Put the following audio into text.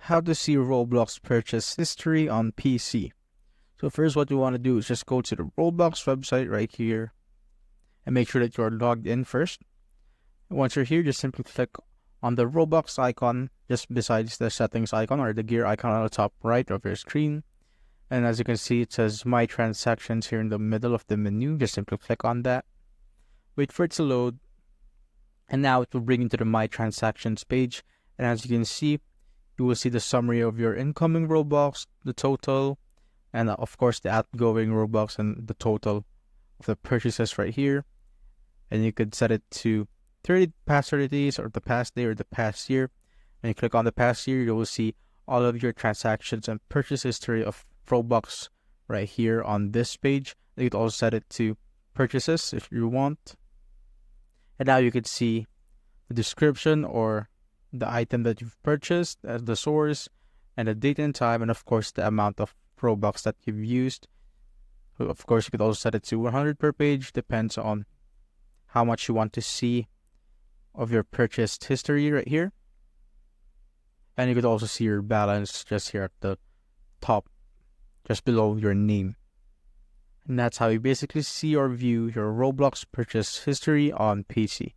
how to see Roblox purchase history on PC. So first, what you want to do is just go to the Roblox website right here and make sure that you're logged in first. And once you're here, just simply click on the Roblox icon just besides the settings icon or the gear icon on the top right of your screen. And as you can see, it says My Transactions here in the middle of the menu. Just simply click on that. Wait for it to load. And now it will bring you to the My Transactions page. And as you can see, you will see the summary of your incoming Robux, the total, and of course the outgoing Robux and the total of the purchases right here. And you could set it to past 30 days or the past day or the past year. And you click on the past year, you will see all of your transactions and purchase history of Robux right here on this page. You could also set it to purchases if you want. And now you could see the description or the item that you've purchased as the source and the date and time, and of course the amount of Robux that you've used. Of course, you could also set it to 100 per page, depends on how much you want to see of your purchased history right here. And you could also see your balance just here at the top, just below your name. And that's how you basically see or view your Roblox purchase history on PC.